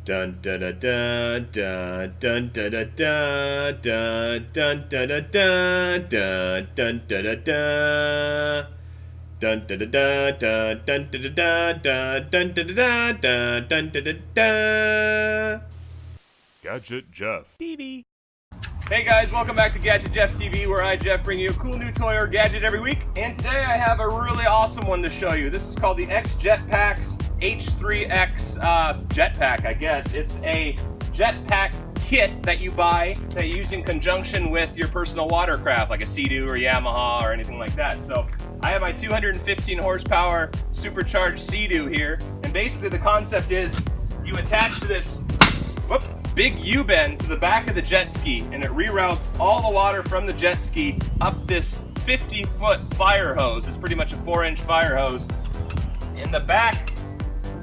Dun da da da da dun da da da da dun da da da da dun da da da dun da da da da dun da da da dun da da da dun da da da. Gadget Jeff TV. Hey guys, welcome back to Gadget Jeff TV, where I, Jeff, bring you a cool new toy or gadget every week. And today I have a really awesome one to show you. This is called the X Jetpack's H3X Jetpack, I guess. It's a jetpack kit that you buy that you use in conjunction with your personal watercraft, like a Sea-Doo or Yamaha or anything like that. So I have my 215 horsepower supercharged Sea-Doo here, and basically the concept is you attach this big U-bend to the back of the jet ski, and it reroutes all the water from the jet ski up this 50-foot fire hose. It's pretty much a 4-inch fire hose. And the back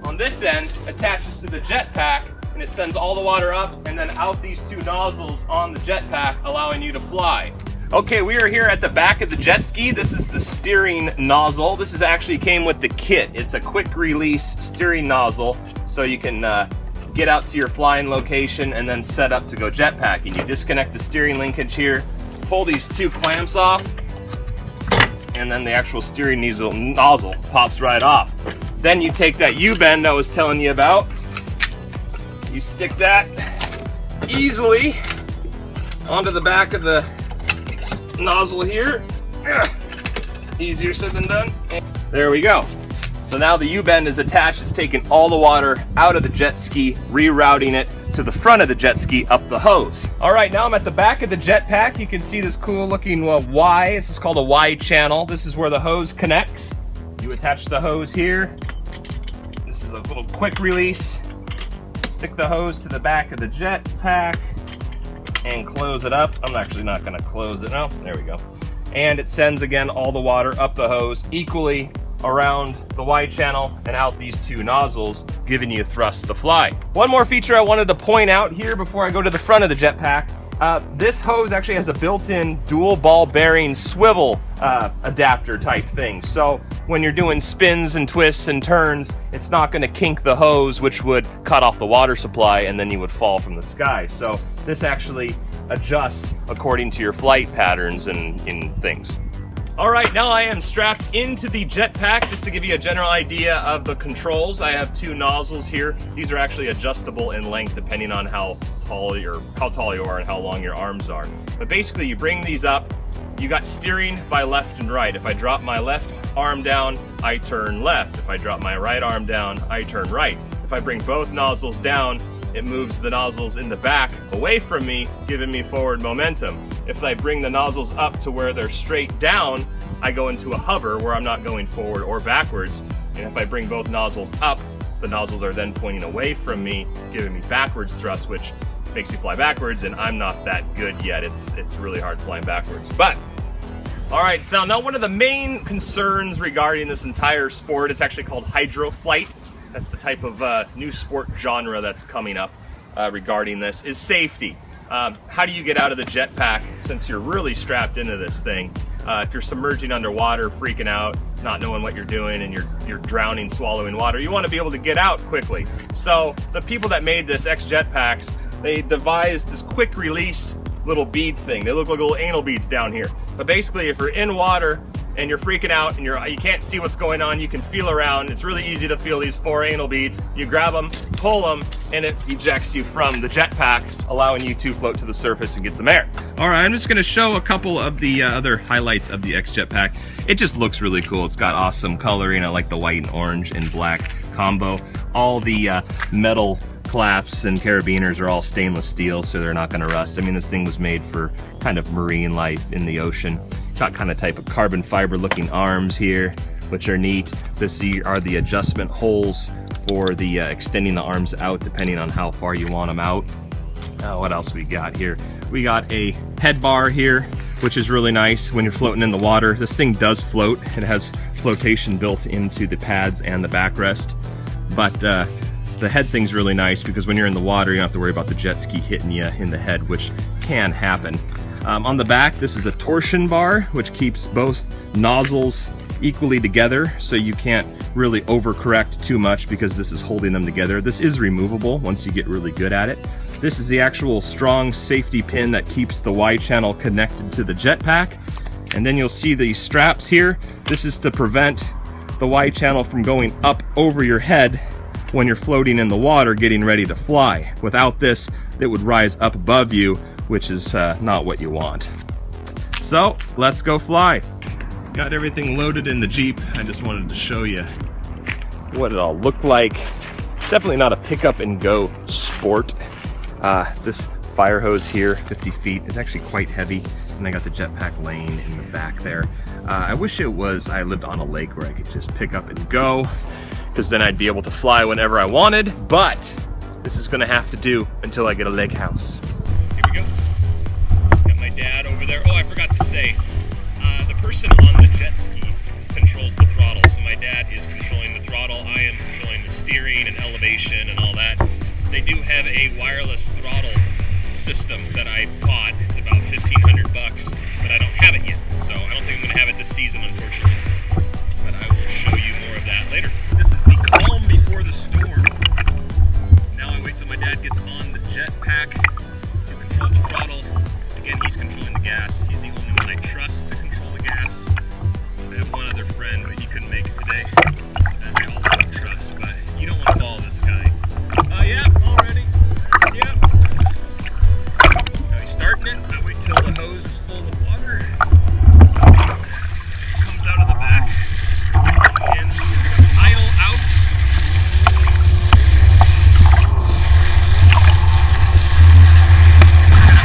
on this end attaches to the jetpack, and it sends all the water up and then out these two nozzles on the jetpack, allowing you to fly. Okay, we are here at the back of the jet ski. This is the steering nozzle. This is actually came with the kit. It's a quick release steering nozzle, so you can get out to your flying location and then set up to go jetpacking. You disconnect the steering linkage here, pull these two clamps off, and then the actual steering nozzle pops right off. Then you take that U-bend I was telling you about, you stick that easily onto the back of the nozzle here. Easier said than done. There we go. So now the U-bend is attached. It's taking all the water out of the jet ski, rerouting it to the front of the jet ski up the hose. All right, now I'm at the back of the jetpack. You can see this cool looking Y. This is called a Y channel. This is where the hose connects. You attach the hose here. This is a little quick release. Stick the hose to the back of the jetpack and close it up. I'm actually not gonna close it now. There we go. And it sends again all the water up the hose equally around the Y channel and out these two nozzles, giving you thrust to fly. One more feature I wanted to point out here before I go to the front of the jetpack. This hose actually has a built-in dual ball bearing swivel adapter type thing. So when you're doing spins and twists and turns, it's not going to kink the hose, which would cut off the water supply and then you would fall from the sky. So this actually adjusts according to your flight patterns and things. All right, now I am strapped into the jetpack. Just to give you a general idea of the controls, I have two nozzles here. These are actually adjustable in length depending on how tall you are and how long your arms are. But basically you bring these up, you got steering by left and right. If I drop my left arm down, I turn left. If I drop my right arm down, I turn right. If I bring both nozzles down, it moves the nozzles in the back away from me, giving me forward momentum. If I bring the nozzles up to where they're straight down, I go into a hover where I'm not going forward or backwards. And if I bring both nozzles up, the nozzles are then pointing away from me, giving me backwards thrust, which makes you fly backwards, and I'm not that good yet. It's really hard flying backwards. But all right, so now one of the main concerns regarding this entire sport, it's actually called hydroflight. That's the type of new sport genre that's coming up regarding this, is safety. How do you get out of the jetpack since you're really strapped into this thing? If you're submerging underwater, freaking out, not knowing what you're doing, and you're drowning, swallowing water, you want to be able to get out quickly. So the people that made this X Jetpacks, they devised this quick release little bead thing. They look like little anal beads down here. But basically, if you're in water and you're freaking out and you can't see what's going on, you can feel around. It's really easy to feel these 4 anal beads. You grab them, pull them, and it ejects you from the jetpack, allowing you to float to the surface and get some air. All right, I'm just gonna show a couple of the other highlights of the X Jetpack. It just looks really cool. It's got awesome coloring. I like the white and orange and black combo. All the metal claps and carabiners are all stainless steel, so they're not gonna rust. I mean, this thing was made for kind of marine life in the ocean. Got kind of type of carbon fiber looking arms here, which are neat. This are the adjustment holes for the extending the arms out depending on how far you want them out. What else we got here? We got a head bar here, which is really nice when you're floating in the water. This thing does float. It has flotation built into the pads and the backrest, but the head thing's really nice because when you're in the water, you don't have to worry about the jet ski hitting you in the head, which can happen. On the back, this is a torsion bar, which keeps both nozzles equally together, so you can't really overcorrect too much because this is holding them together. This is removable once you get really good at it. This is the actual strong safety pin that keeps the Y channel connected to the jetpack. And then you'll see these straps here. This is to prevent the Y channel from going up over your head when you're floating in the water getting ready to fly. Without this, it would rise up above you, which is not what you want. So let's go fly. Got everything loaded in the Jeep. I just wanted to show you what it all looked like. Definitely not a pick up and go sport. This fire hose here, 50 feet, is actually quite heavy. And I got the jetpack laying in the back there. I wish it was, I lived on a lake where I could just pick up and go, because then I'd be able to fly whenever I wanted. But this is gonna have to do until I get a lake house. Here we go. Got my dad over there. Oh, I forgot to say, the person on the jet ski controls the throttle. So my dad is controlling the throttle. I am controlling the steering and elevation and all that. They do have a wireless throttle system that I bought. It's about $1,500 bucks, but I don't have it yet. So I don't think I'm gonna have it this season, unfortunately. But I will show you more of that later. This is the calm before the storm. Now I wait till my dad gets on the jetpack to control the throttle. Again, he's controlling the gas. He's the only one I trust to control the gas. I have one other friend, but he couldn't make it today, that I also trust, but you don't want to follow this guy. Yeah, already. Yep. Now he's starting it. I wait till the hose is full of water. Comes out of the back. And idle out.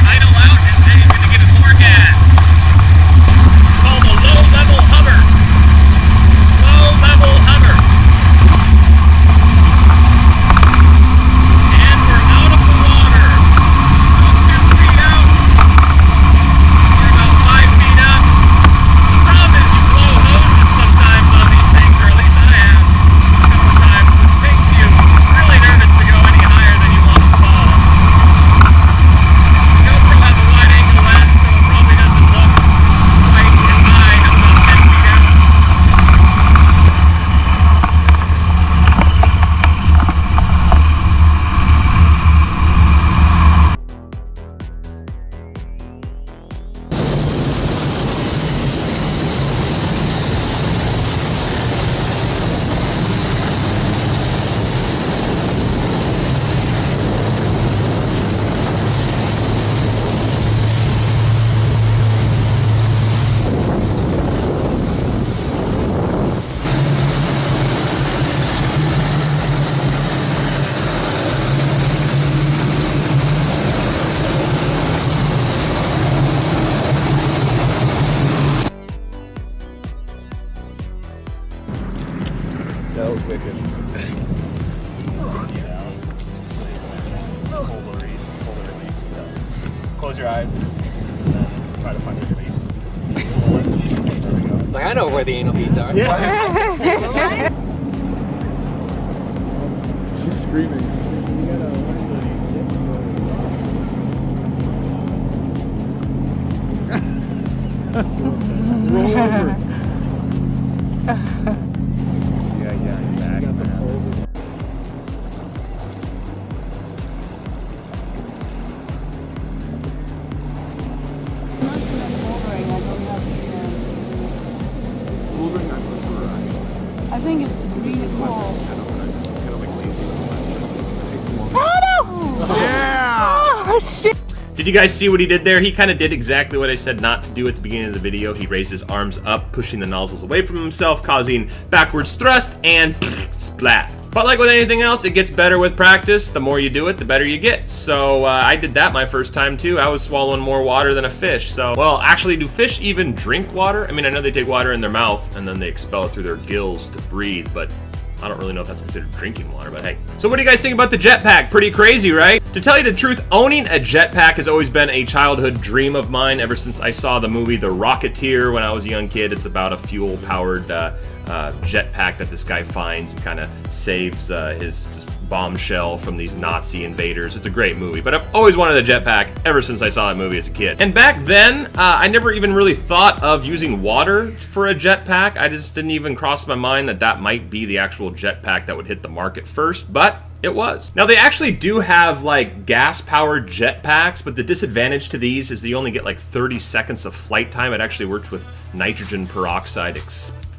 Idle out, and then he's going to give it more gas. It's called a low-level hover. Low-level hover. And we're out of the water. About 2 feet out. We're about 5 feet up. The problem is you blow hoses sometimes on these things, or at least I have a couple times, which makes you really nervous to go any higher than you want to fall. The GoPro has a wide angle lens, so it probably doesn't look quite as high. I'm about 10 feet out. That was wicked. Close your eyes. And then try to find your release. Like, I know where the anal beads are. Yeah. She's screaming. Roll over. Yeah, back. I think it's really cool. Yeah! Oh, shit. Did you guys see what he did there? He kind of did exactly what I said not to do at the beginning of the video. He raised his arms up, pushing the nozzles away from himself, causing backwards thrust and splat. But like with anything else, it gets better with practice. The more you do it, the better you get. So I did that my first time too. I was swallowing more water than a fish. So, well, actually, do fish even drink water? I mean, I know they take water in their mouth and then they expel it through their gills to breathe, but I don't really know if that's considered drinking water, but hey. So what do you guys think about the jetpack? Pretty crazy, right? To tell you the truth, owning a jetpack has always been a childhood dream of mine ever since I saw the movie The Rocketeer when I was a young kid. It's about a fuel-powered jetpack that this guy finds and kind of saves his bombshell from these Nazi invaders. It's a great movie, but I've always wanted a jetpack ever since I saw that movie as a kid. And back then, I never even really thought of using water for a jetpack. I just didn't even cross my mind that that might be the actual jetpack that would hit the market first, but it was. Now they actually do have like gas-powered jetpacks, but the disadvantage to these is you only get like 30 seconds of flight time. It actually works with nitrogen peroxide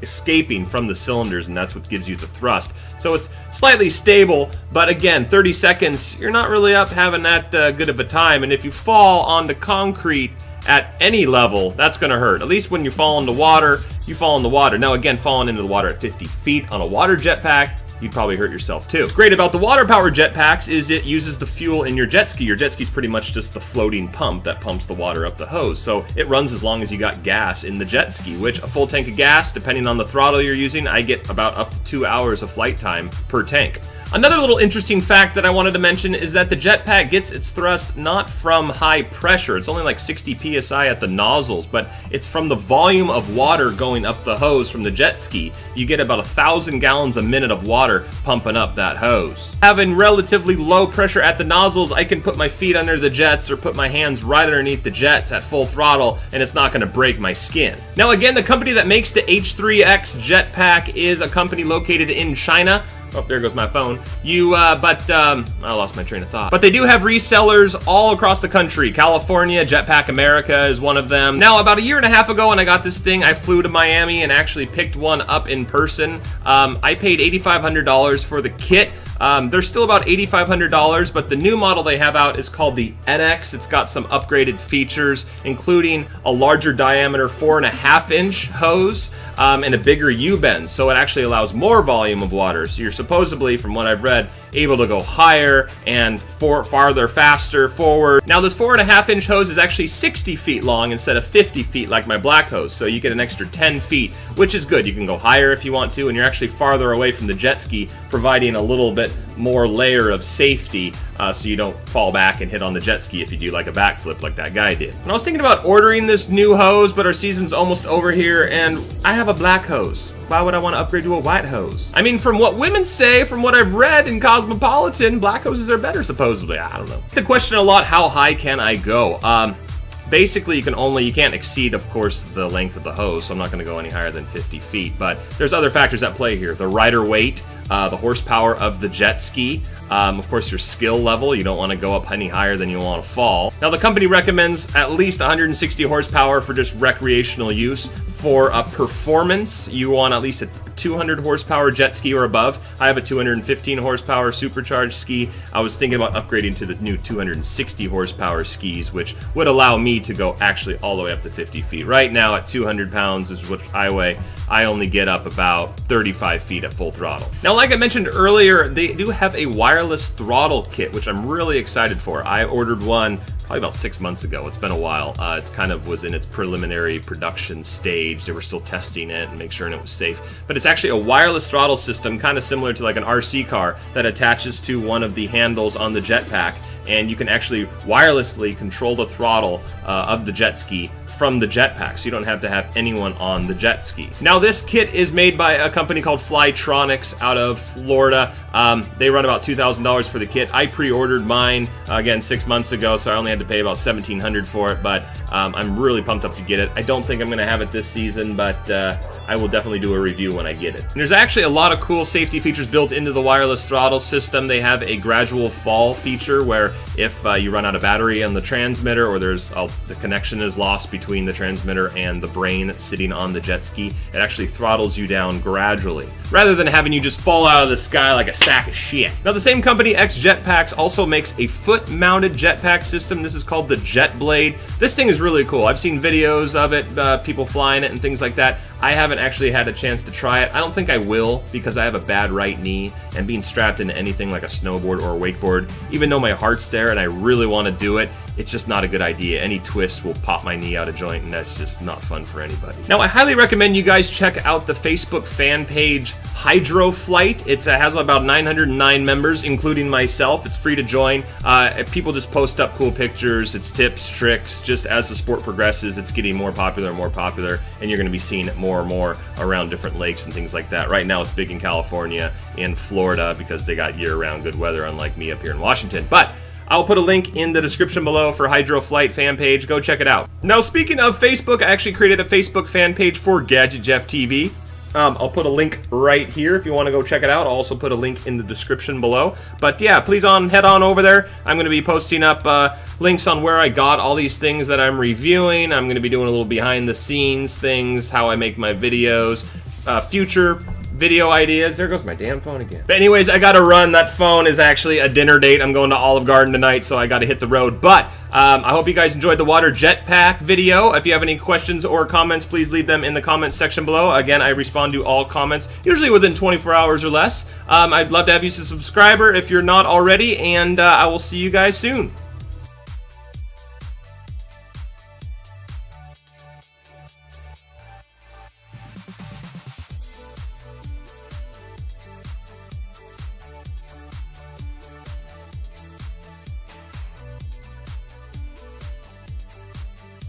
escaping from the cylinders, and that's what gives you the thrust. So it's slightly stable, but again, 30 seconds, you're not really up having that good of a time. And if you fall onto concrete at any level, that's gonna hurt. At least when you fall into water, you fall in the water. Now again, falling into the water at 50 feet on a water jetpack, you'd probably hurt yourself too. Great about the water-powered jetpacks is it uses the fuel in your jet ski. Your jet ski is pretty much just the floating pump that pumps the water up the hose. So it runs as long as you got gas in the jet ski, which a full tank of gas, depending on the throttle you're using, I get about up to 2 hours of flight time per tank. Another little interesting fact that I wanted to mention is that the jetpack gets its thrust not from high pressure. It's only like 60 psi at the nozzles, but it's from the volume of water going up the hose from the jet ski. You get about 1,000 gallons a minute of water pumping up that hose. Having relatively low pressure at the nozzles, I can put my feet under the jets or put my hands right underneath the jets at full throttle, and it's not going to break my skin. Now again, the company that makes the H3X jetpack is a company located in China. Oh, there goes my phone. I lost my train of thought. But they do have resellers all across the country. California, Jetpack America is one of them. Now, about a year and a half ago when I got this thing, I flew to Miami and actually picked one up in person. I paid $8,500 for the kit. They're still about $8,500, but the new model they have out is called the NX. It's got some upgraded features, including a larger diameter 4.5-inch hose and a bigger U-bend, so it actually allows more volume of water. So you're supposedly, from what I've read, able to go higher and farther, faster, forward. Now this 4.5-inch hose is actually 60 feet long instead of 50 feet like my black hose, so you get an extra 10 feet, which is good. You can go higher if you want to, and you're actually farther away from the jet ski, providing a little bit more layer of safety so you don't fall back and hit on the jet ski if you do like a backflip like that guy did. And I was thinking about ordering this new hose, but our season's almost over here and I have a black hose. Why would I want to upgrade to a white hose? I mean, from what women say, from what I've read in Cosmopolitan, black hoses are better supposedly. I don't know. The question a lot, how high can I go? Basically, you can't exceed, of course, the length of the hose, so I'm not going to go any higher than 50 feet, but there's other factors at play here. The rider weight, the horsepower of the jet ski, of course your skill level. You don't want to go up any higher than you want to fall. Now the company recommends at least 160 horsepower for just recreational use. For performance, you want at least a 200 horsepower jet ski or above. I have a 215 horsepower supercharged ski. I was thinking about upgrading to the new 260 horsepower skis, which would allow me to go actually all the way up to 50 feet. Right now at 200 pounds is what I weigh. I only get up about 35 feet at full throttle. Now, like I mentioned earlier, they do have a wireless throttle kit, which I'm really excited for. I ordered one probably about 6 months ago. It's been a while. It's kind of was in its preliminary production stage. They were still testing it and make sure it was safe. But it's actually a wireless throttle system, kind of similar to like an RC car that attaches to one of the handles on the jetpack, and you can actually wirelessly control the throttle of the jet ski from the jetpack, so you don't have to have anyone on the jet ski. Now this kit is made by a company called Flytronics out of Florida. They run about $2,000 for the kit. I pre-ordered mine again 6 months ago, so I only had to pay about $1,700 for it, but I'm really pumped up to get it. I don't think I'm gonna have it this season, but I will definitely do a review when I get it. And there's actually a lot of cool safety features built into the wireless throttle system. They have a gradual fall feature where if you run out of battery on the transmitter, or the connection is lost between the transmitter and the brain that's sitting on the jet ski, it actually throttles you down gradually, rather than having you just fall out of the sky like a sack of shit. Now the same company, X Jetpacks, also makes a foot-mounted jetpack system. This is called the Jet Blade. This thing is really cool. I've seen videos of it, people flying it and things like that. I haven't actually had a chance to try it. I don't think I will, because I have a bad right knee, and being strapped into anything like a snowboard or a wakeboard, even though my heart's there and I really want to do it, it's just not a good idea. Any twist will pop my knee out of joint, and that's just not fun for anybody. Now, I highly recommend you guys check out the Facebook fan page Hydro Flight. It has about 909 members, including myself. It's free to join. People just post up cool pictures. It's tips, tricks. Just as the sport progresses, it's getting more popular and more popular, and you're going to be seeing it more and more around different lakes and things like that. Right now, it's big in California and Florida because they got year-round good weather, unlike me up here in Washington. But I'll put a link in the description below for Hydro Flight fan page. Go check it out. Now, speaking of Facebook, I actually created a Facebook fan page for Gadget Jeff TV. I'll put a link right here if you want to go check it out. I'll also put a link in the description below. But yeah, please head on over there. I'm going to be posting up links on where I got all these things that I'm reviewing. I'm going to be doing a little behind the scenes things, how I make my videos, future video ideas. There goes my damn phone again. But anyways, I gotta run. That phone is actually a dinner date. I'm going to Olive Garden tonight, so I gotta hit the road. But I hope you guys enjoyed the water jetpack video. If you have any questions or comments, please leave them in the comments section below. Again, I respond to all comments, usually within 24 hours or less. I'd love to have you as a subscriber if you're not already, and I will see you guys soon.